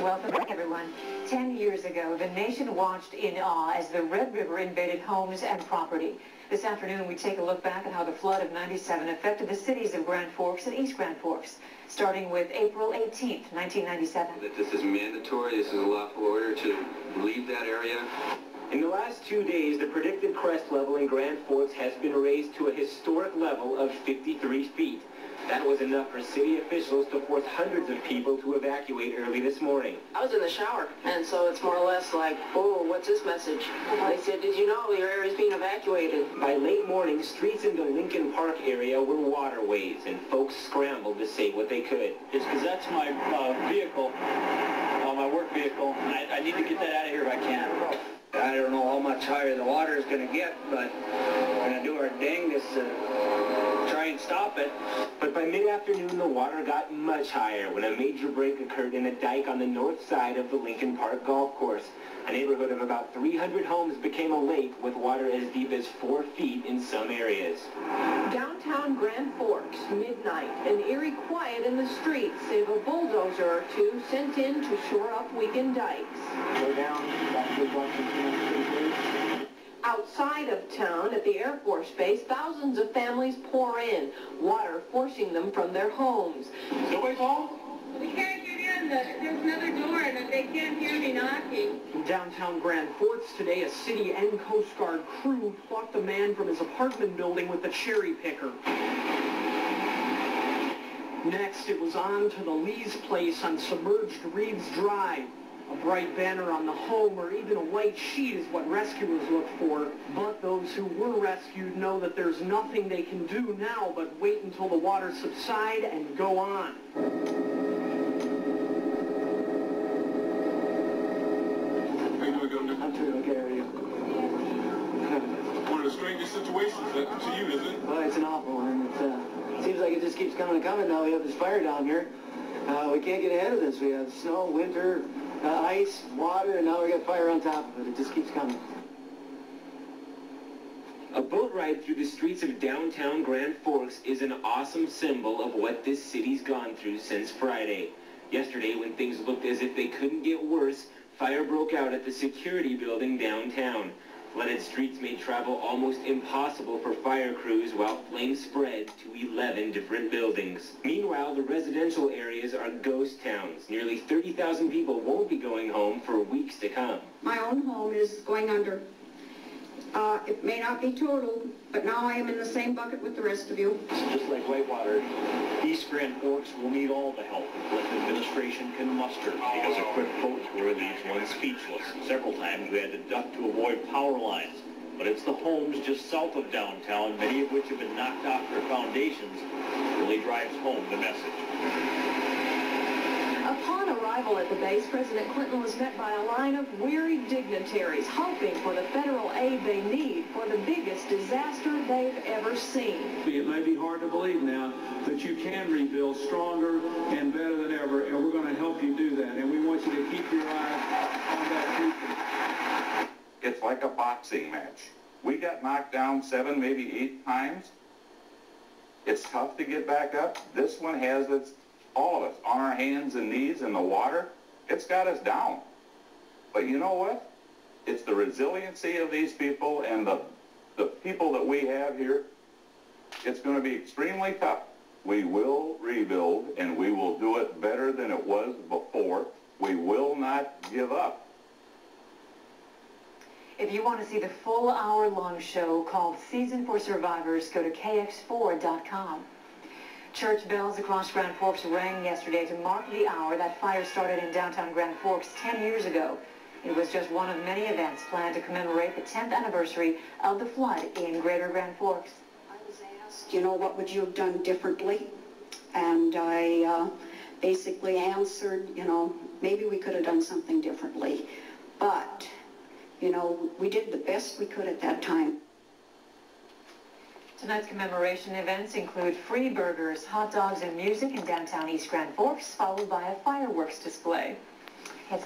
Welcome back, everyone. 10 years ago, the nation watched in awe as the Red River invaded homes and property. This afternoon, we take a look back at how the flood of '97 affected the cities of Grand Forks and East Grand Forks, starting with April 18th, 1997. That this is mandatory, this is a lawful order to leave that area. In the last 2 days, the predicted crest level in Grand Forks has been raised to a historic level of 53 feet. That was enough for city officials to force hundreds of people to evacuate early this morning. I was in the shower, and so it's more or less like, oh, what's this message? They said, did you know your area is being evacuated? By late morning, streets in the Lincoln Park area were waterways, and folks scrambled to say what they could. It's because that's my vehicle, my work vehicle. I need to get that out of here if I can. I don't know how much higher the water is going to get, but we're going to do our dangest to try and stop it. But by mid-afternoon, the water got much higher when a major break occurred in a dike on the north side of the Lincoln Park golf course. A neighborhood of about 300 homes became a lake with water as deep as 4 feet in some areas. Downtown Grand Forks, midnight, an eerie quiet in the streets, save a bulldozer or two sent in to shore up weakened dikes. Go down, Outside of town, at the Air Force Base, thousands of families pour in, water forcing them from their homes. Nobody's home? We can't get in. There's another door and they can't hear me knocking. In downtown Grand Forks today, a city and Coast Guard crew plucked a man from his apartment building with a cherry picker. Next, it was on to the Lee's place on submerged Reeves Drive. A bright banner on the home or even a white sheet is what rescuers look for. But those who were rescued know that there's nothing they can do now but wait until the water subside and go on. I'm doing okay, how are you? One of the strangest situations to you, isn't it? Well, it's an awful one. It seems like it just keeps coming and coming. Now we have this fire down here. We can't get ahead of this. We have snow, winter, ice, water, and now we got fire on top of it. It just keeps coming. A boat ride through the streets of downtown Grand Forks is an awesome symbol of what this city's gone through since Friday. Yesterday, when things looked as if they couldn't get worse, fire broke out at the security building downtown. Flooded streets made travel almost impossible for fire crews while flames spread to 11 different buildings. Meanwhile, the residential areas are ghost towns. Nearly 30,000 people won't be going home for weeks to come. My own home is going under. It may not be total, but now I am in the same bucket with the rest of you. Just like Whitewater, East Grand Forks will need all the help that the administration can muster because a quick vote tour leaves one speechless. Several times we had to duck to avoid power lines, but it's the homes just south of downtown, many of which have been knocked off their foundations, really drives home the message. Upon arrival at the base, President Clinton was met by a line of weary dignitaries hoping for the federal aid they need for the biggest disaster they've ever seen. It may be hard to believe now that you can rebuild stronger and better than ever, and we're going to help you do that. And we want you to keep your eye on that future. It's like a boxing match. We got knocked down 7, maybe 8 times. It's tough to get back up. This one has all of us on our hands and knees in the water. It's got us down. But you know what? It's the resiliency of these people and the people that we have here. It's going to be extremely tough. We will rebuild, and we will do it better than it was before. We will not give up. If you want to see the full hour-long show called Season for Survivors, go to KX4.com. Church bells across Grand Forks rang yesterday to mark the hour that fire started in downtown Grand Forks 10 years ago. It was just one of many events planned to commemorate the 10th anniversary of the flood in Greater Grand Forks. I was asked, you know, what would you have done differently? And I basically answered, you know, maybe we could have done something differently. But, you know, we did the best we could at that time. Tonight's commemoration events include free burgers, hot dogs, and music in downtown East Grand Forks, followed by a fireworks display. It's